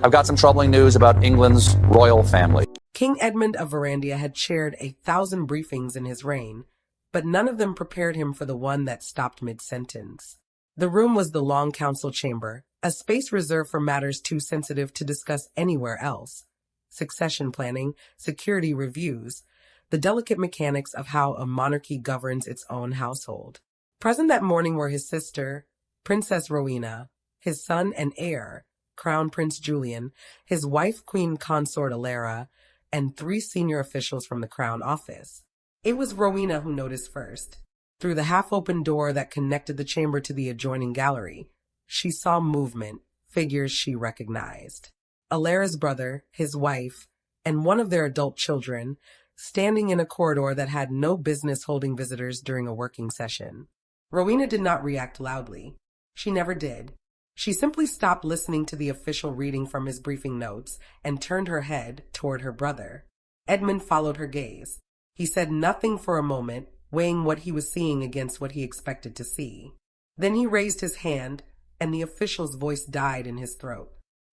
I've got some troubling news about England's royal family. King Edmund of Varandia had chaired 1,000 briefings in his reign, but none of them prepared him for the one that stopped mid-sentence. The room was the Long Council Chamber, a space reserved for matters too sensitive to discuss anywhere else. Succession planning, security reviews, the delicate mechanics of how a monarchy governs its own household. Present that morning were his sister, Princess Rowena, his son and heir, Crown Prince Julian, his wife Queen Consort Alara, and 3 senior officials from the Crown Office. It was Rowena who noticed first. Through the half-open door that connected the chamber to the adjoining gallery, she saw movement, figures she recognized. Alara's brother, his wife, and one of their adult children, standing in a corridor that had no business holding visitors during a working session. Rowena did not react loudly. She never did. She simply stopped listening to the official reading from his briefing notes and turned her head toward her brother. Edmund followed her gaze. He said nothing for a moment, weighing what he was seeing against what he expected to see. Then he raised his hand, and the official's voice died in his throat.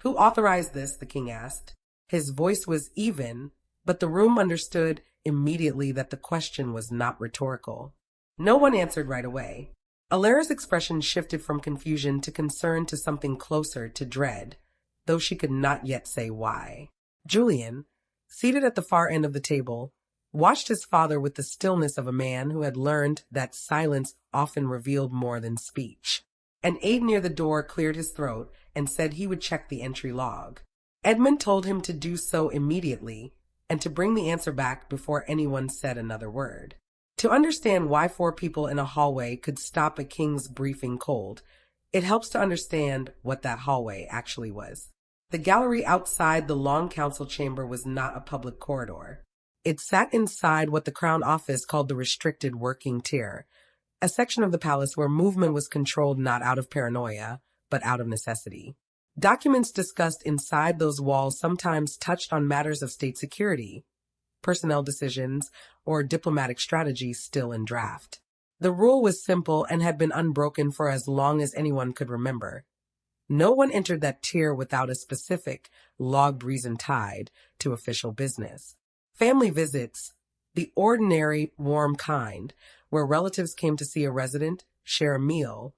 "Who authorized this?" the king asked. His voice was even, but the room understood immediately that the question was not rhetorical. No one answered right away. Alara's expression shifted from confusion to concern to something closer to dread, though she could not yet say why. Julian, seated at the far end of the table, watched his father with the stillness of a man who had learned that silence often revealed more than speech. An aide near the door cleared his throat and said he would check the entry log. Edmund told him to do so immediately and to bring the answer back before anyone said another word. To understand why 4 people in a hallway could stop a king's briefing cold, it helps to understand what that hallway actually was. The gallery outside the Long Council Chamber was not a public corridor. It sat inside what the Crown Office called the restricted working tier, a section of the palace where movement was controlled not out of paranoia, but out of necessity. Documents discussed inside those walls sometimes touched on matters of state security, personnel decisions, or diplomatic strategies still in draft. The rule was simple and had been unbroken for as long as anyone could remember. No one entered that tier without a specific, logged reason tied to official business. Family visits, the ordinary, warm kind, where relatives came to see a resident, share a meal,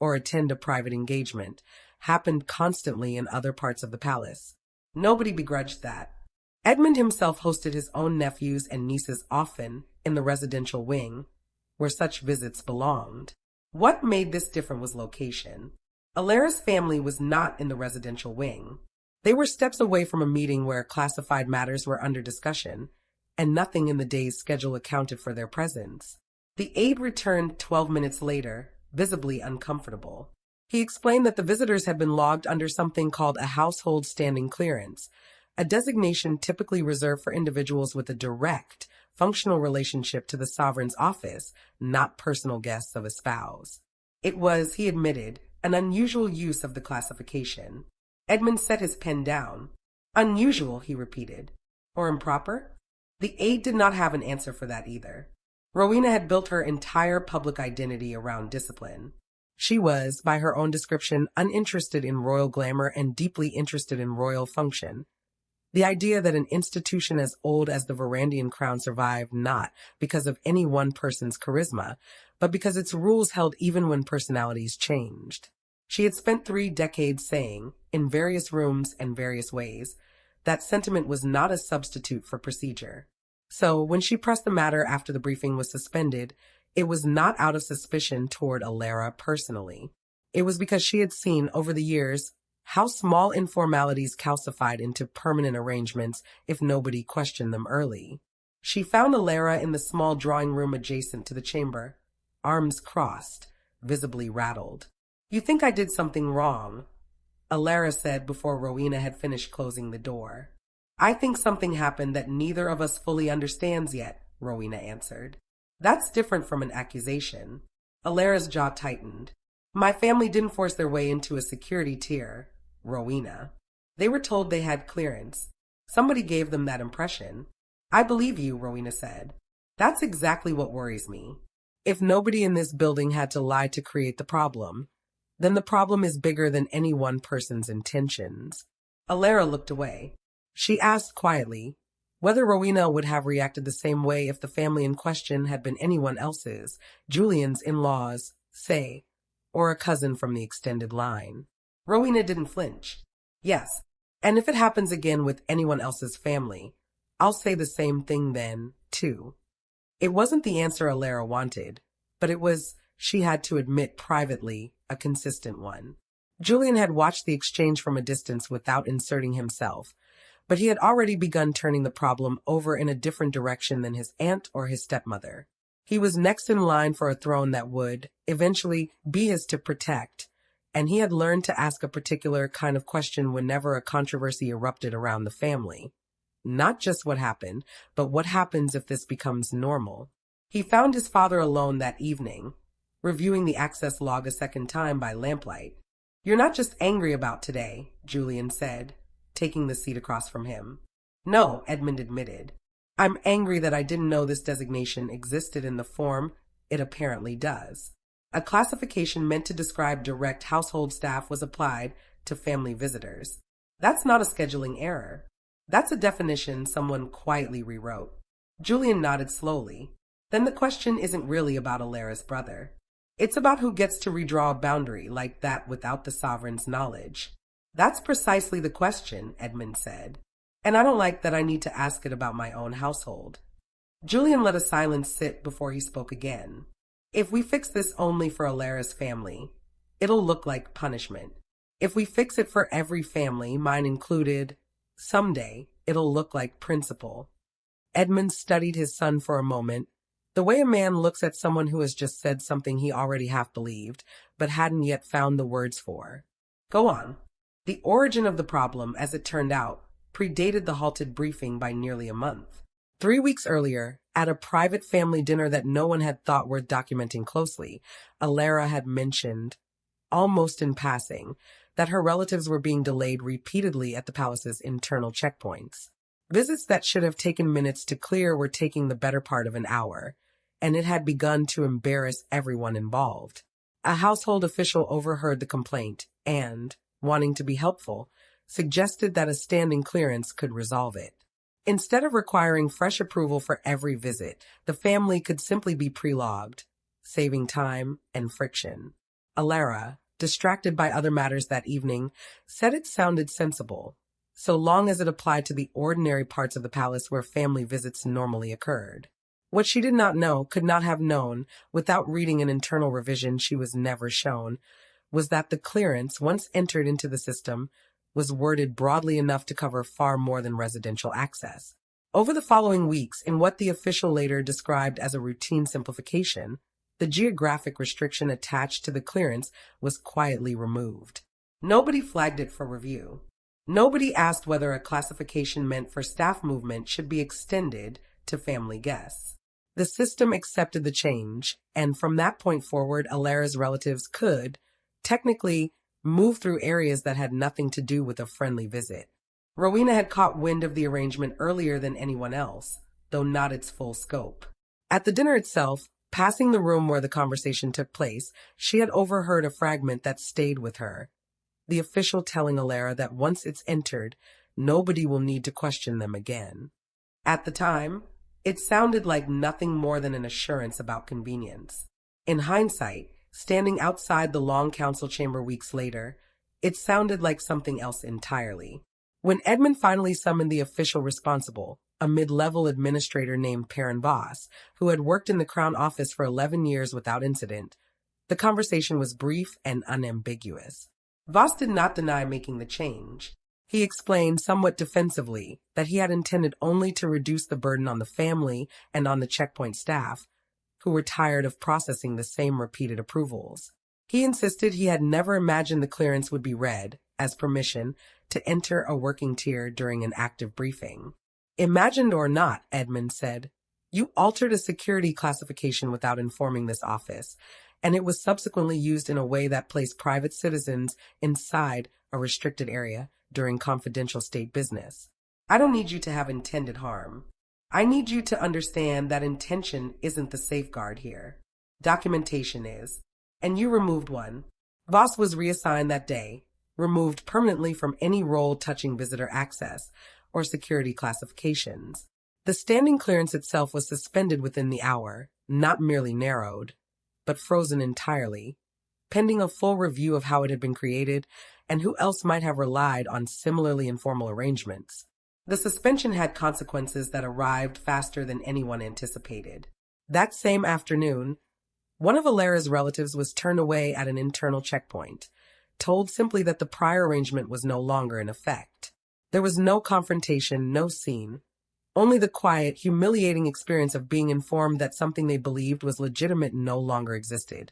or attend a private engagement, happened constantly in other parts of the palace. Nobody begrudged that. Edmund himself hosted his own nephews and nieces often in the residential wing, where such visits belonged. What made this different was location. Alara's family was not in the residential wing. They were steps away from a meeting where classified matters were under discussion, and nothing in the day's schedule accounted for their presence. The aide returned 12 minutes later, visibly uncomfortable. He explained that the visitors had been logged under something called a household standing clearance, a designation typically reserved for individuals with a direct, functional relationship to the sovereign's office, not personal guests of a spouse. It was, he admitted, an unusual use of the classification. Edmund set his pen down. "Unusual," he repeated. "Or improper?" The aide did not have an answer for that either. Rowena had built her entire public identity around discipline. She was, by her own description, uninterested in royal glamour and deeply interested in royal function. The idea that an institution as old as the Varandian crown survived not because of any one person's charisma, but because its rules held even when personalities changed. She had spent 3 decades saying, in various rooms and various ways, that sentiment was not a substitute for procedure. So, when she pressed the matter after the briefing was suspended, it was not out of suspicion toward Alara personally. It was because she had seen, over the years, how small informalities calcified into permanent arrangements if nobody questioned them early. She found Alara in the small drawing room adjacent to the chamber, arms crossed, visibly rattled. "You think I did something wrong," Alara said before Rowena had finished closing the door. "I think something happened that neither of us fully understands yet," Rowena answered. "That's different from an accusation." Alara's jaw tightened. "My family didn't force their way into a security tier, Rowena. They were told they had clearance. Somebody gave them that impression." "I believe you," Rowena said. "That's exactly what worries me. If nobody in this building had to lie to create the problem, then the problem is bigger than any one person's intentions." Alara looked away. She asked quietly whether Rowena would have reacted the same way if the family in question had been anyone else's, Julian's in-laws, say, or a cousin from the extended line. Rowena didn't flinch. Yes, and if it happens again with anyone else's family, I'll say the same thing then, too. It wasn't the answer Alara wanted, but it was, she had to admit privately, a consistent one. Julian had watched the exchange from a distance without inserting himself, but he had already begun turning the problem over in a different direction than his aunt or his stepmother. He was next in line for a throne that would, eventually, be his to protect, and he had learned to ask a particular kind of question whenever a controversy erupted around the family. Not just what happened, but what happens if this becomes normal. He found his father alone that evening, reviewing the access log a second time by lamplight. "You're not just angry about today," Julian said, taking the seat across from him. "No," Edmund admitted. "I'm angry that I didn't know this designation existed in the form it apparently does." A classification meant to describe direct household staff was applied to family visitors. That's not a scheduling error. That's a definition someone quietly rewrote. Julian nodded slowly. Then the question isn't really about Alara's brother. It's about who gets to redraw a boundary like that without the sovereign's knowledge. "That's precisely the question," Edmund said. "And I don't like that I need to ask it about my own household." Julian let a silence sit before he spoke again. "If we fix this only for Alara's family, it'll look like punishment. If we fix it for every family, mine included, someday, it'll look like principle." Edmund studied his son for a moment, the way a man looks at someone who has just said something he already half believed, but hadn't yet found the words for. "Go on." The origin of the problem, as it turned out, predated the halted briefing by nearly a month. 3 weeks earlier, at a private family dinner that no one had thought worth documenting closely, Alara had mentioned, almost in passing, that her relatives were being delayed repeatedly at the palace's internal checkpoints. Visits that should have taken minutes to clear were taking the better part of an hour, and it had begun to embarrass everyone involved. A household official overheard the complaint and, wanting to be helpful, suggested that a standing clearance could resolve it. Instead of requiring fresh approval for every visit, the family could simply be pre-logged, saving time and friction. Alara, distracted by other matters that evening, said it sounded sensible, so long as it applied to the ordinary parts of the palace where family visits normally occurred. What she did not know, could not have known, without reading an internal revision she was never shown, was that the clearance, once entered into the system, was worded broadly enough to cover far more than residential access. Over the following weeks, in what the official later described as a routine simplification, the geographic restriction attached to the clearance was quietly removed. Nobody flagged it for review. Nobody asked whether a classification meant for staff movement should be extended to family guests. The system accepted the change, and from that point forward, Alara's relatives could, technically, move through areas that had nothing to do with a friendly visit. Rowena had caught wind of the arrangement earlier than anyone else, though not its full scope. At the dinner itself, passing the room where the conversation took place, she had overheard a fragment that stayed with her. The official telling Alara that once it's entered, nobody will need to question them again. At the time, it sounded like nothing more than an assurance about convenience. In hindsight, standing outside the long council chamber weeks later, it sounded like something else entirely. When Edmund finally summoned the official responsible, a mid-level administrator named Perrin Voss, who had worked in the Crown Office for 11 years without incident, the conversation was brief and unambiguous. Voss did not deny making the change. He explained somewhat defensively that he had intended only to reduce the burden on the family and on the checkpoint staff, who were tired of processing the same repeated approvals. He insisted he had never imagined the clearance would be read, as permission, to enter a working tier during an active briefing. "Imagined or not," Edmund said, "you altered a security classification without informing this office, and it was subsequently used in a way that placed private citizens inside a restricted area during confidential state business. I don't need you to have intended harm. I need you to understand that intention isn't the safeguard here. Documentation is. And you removed one." Voss was reassigned that day, removed permanently from any role touching visitor access or security classifications. The standing clearance itself was suspended within the hour, not merely narrowed, but frozen entirely, pending a full review of how it had been created and who else might have relied on similarly informal arrangements. The suspension had consequences that arrived faster than anyone anticipated. That same afternoon, one of Alara's relatives was turned away at an internal checkpoint, told simply that the prior arrangement was no longer in effect. There was no confrontation, no scene, only the quiet, humiliating experience of being informed that something they believed was legitimate no longer existed,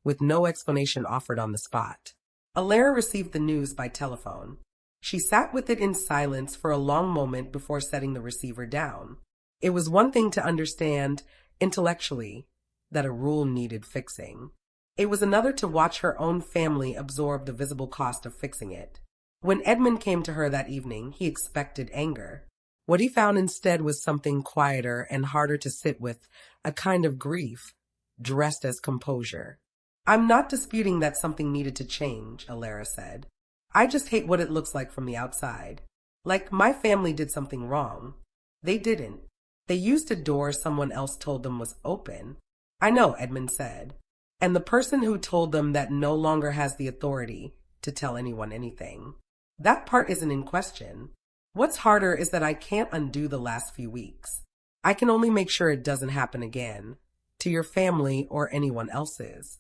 with no explanation offered on the spot. Alara received the news by telephone. She sat with it in silence for a long moment before setting the receiver down. It was one thing to understand, intellectually, that a rule needed fixing. It was another to watch her own family absorb the visible cost of fixing it. When Edmund came to her that evening, he expected anger. What he found instead was something quieter and harder to sit with, a kind of grief, dressed as composure. "I'm not disputing that something needed to change," Alara said. "I just hate what it looks like from the outside. Like my family did something wrong. They didn't. They used a door someone else told them was open." "I know," Edmund said. "And the person who told them that no longer has the authority to tell anyone anything. That part isn't in question. What's harder is that I can't undo the last few weeks. I can only make sure it doesn't happen again, to your family or anyone else's."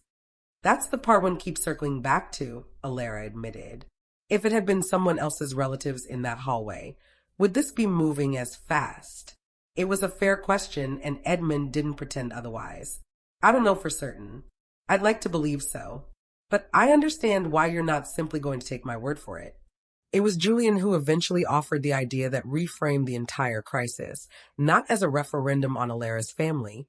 "That's the part one keeps circling back to," Alara admitted. If it had been someone else's relatives in that hallway, would this be moving as fast? It was a fair question, and Edmund didn't pretend otherwise. "I don't know for certain. I'd like to believe so. But I understand why you're not simply going to take my word for it." It was Julian who eventually offered the idea that reframed the entire crisis, not as a referendum on Alara's family,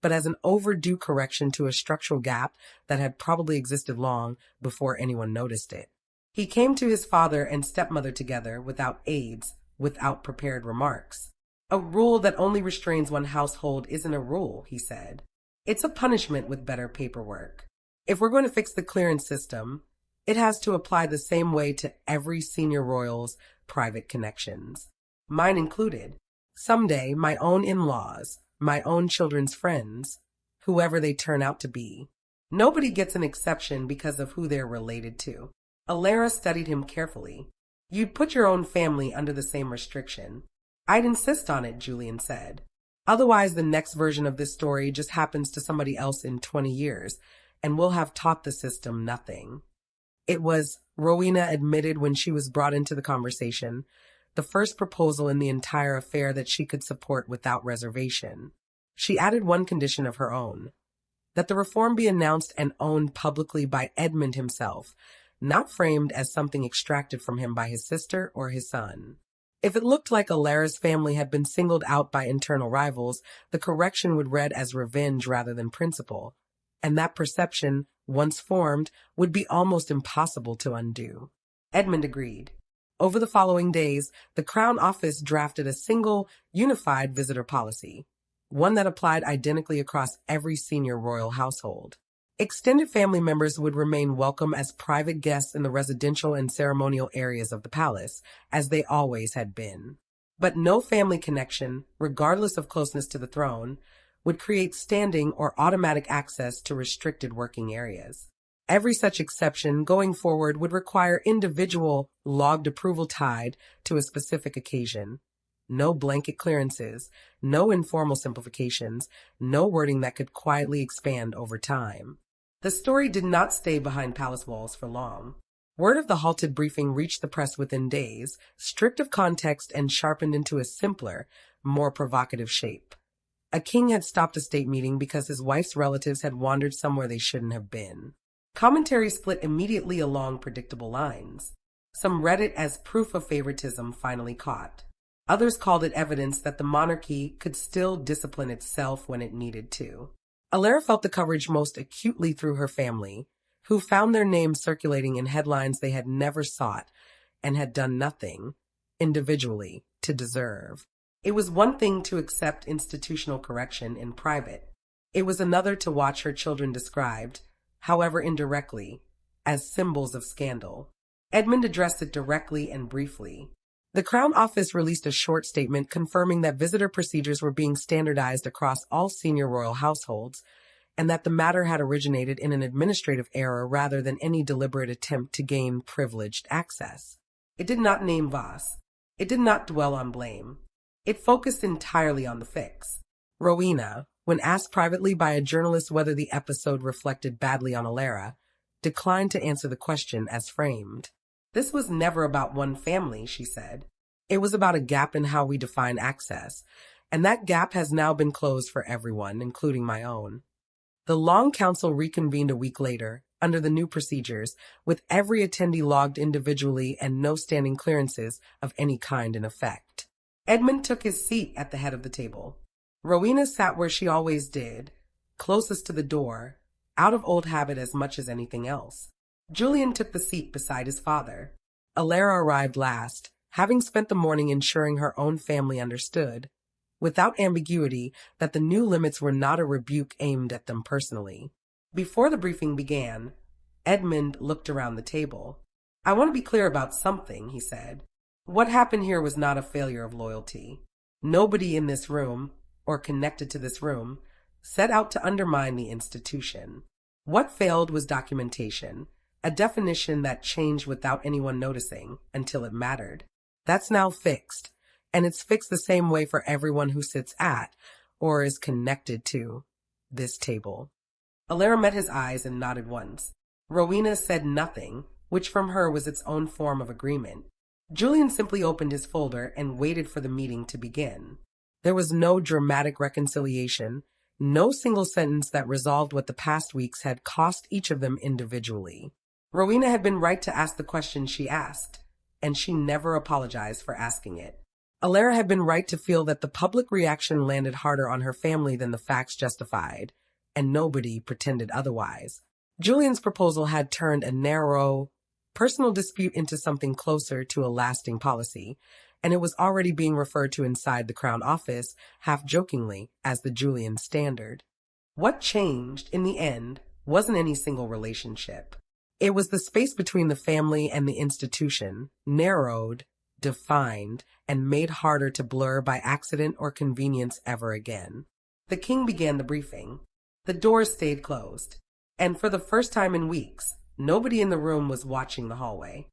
but as an overdue correction to a structural gap that had probably existed long before anyone noticed it. He came to his father and stepmother together without aids, without prepared remarks. "A rule that only restrains one household isn't a rule," he said. "It's a punishment with better paperwork. If we're going to fix the clearance system, it has to apply the same way to every senior royal's private connections, mine included. Someday, my own in-laws, my own children's friends, whoever they turn out to be. Nobody gets an exception because of who they're related to." Alara studied him carefully. "You'd put your own family under the same restriction." "I'd insist on it," Julian said. "Otherwise, the next version of this story just happens to somebody else in 20 years, and we'll have taught the system nothing." It was, Rowena admitted when she was brought into the conversation, the first proposal in the entire affair that she could support without reservation. She added one condition of her own, that the reform be announced and owned publicly by Edmund himself, not framed as something extracted from him by his sister or his son. If it looked like Alara's family had been singled out by internal rivals, the correction would read as revenge rather than principle, and that perception, once formed, would be almost impossible to undo. Edmund agreed. Over the following days, the Crown Office drafted a single, unified visitor policy, one that applied identically across every senior royal household. Extended family members would remain welcome as private guests in the residential and ceremonial areas of the palace, as they always had been. But no family connection, regardless of closeness to the throne, would create standing or automatic access to restricted working areas. Every such exception going forward would require individual, logged approval tied to a specific occasion. No blanket clearances, no informal simplifications, no wording that could quietly expand over time. The story did not stay behind palace walls for long. Word of the halted briefing reached the press within days, stripped of context and sharpened into a simpler, more provocative shape. A king had stopped a state meeting because his wife's relatives had wandered somewhere they shouldn't have been. Commentary split immediately along predictable lines. Some read it as proof of favoritism finally caught. Others called it evidence that the monarchy could still discipline itself when it needed to. Alara felt the coverage most acutely through her family, who found their names circulating in headlines they had never sought and had done nothing, individually, to deserve. It was one thing to accept institutional correction in private. It was another to watch her children described, however indirectly, as symbols of scandal. Edmund addressed it directly and briefly. The Crown Office released a short statement confirming that visitor procedures were being standardized across all senior royal households, and that the matter had originated in an administrative error rather than any deliberate attempt to gain privileged access. It did not name Voss. It did not dwell on blame. It focused entirely on the fix. Rowena, when asked privately by a journalist whether the episode reflected badly on Alara, declined to answer the question as framed. This was never about one family, she said. It was about a gap in how we define access, and that gap has now been closed for everyone, including my own. The Long Council reconvened a week later, under the new procedures, with every attendee logged individually and no standing clearances of any kind in effect. Edmund took his seat at the head of the table. Rowena sat where she always did, closest to the door, out of old habit as much as anything else. Julian took the seat beside his father. Alara arrived last, having spent the morning ensuring her own family understood, without ambiguity, that the new limits were not a rebuke aimed at them personally. Before the briefing began, Edmund looked around the table. "I want to be clear about something," he said. "What happened here was not a failure of loyalty. Nobody in this room, or connected to this room, set out to undermine the institution. What failed was documentation, a definition that changed without anyone noticing until it mattered. That's now fixed, and it's fixed the same way for everyone who sits at, or is connected to, this table." Alara met his eyes and nodded once. Rowena said nothing, which from her was its own form of agreement. Julian simply opened his folder and waited for the meeting to begin. There was no dramatic reconciliation, no single sentence that resolved what the past weeks had cost each of them individually. Rowena had been right to ask the question she asked, and she never apologized for asking it. Alara had been right to feel that the public reaction landed harder on her family than the facts justified, and nobody pretended otherwise. Julian's proposal had turned a narrow, personal dispute into something closer to a lasting policy, and it was already being referred to inside the Crown Office, half-jokingly, as the Julian Standard. What changed, in the end, wasn't any single relationship. It was the space between the family and the institution, narrowed, defined, and made harder to blur by accident or convenience ever again. The king began the briefing. The doors stayed closed, and for the first time in weeks, nobody in the room was watching the hallway.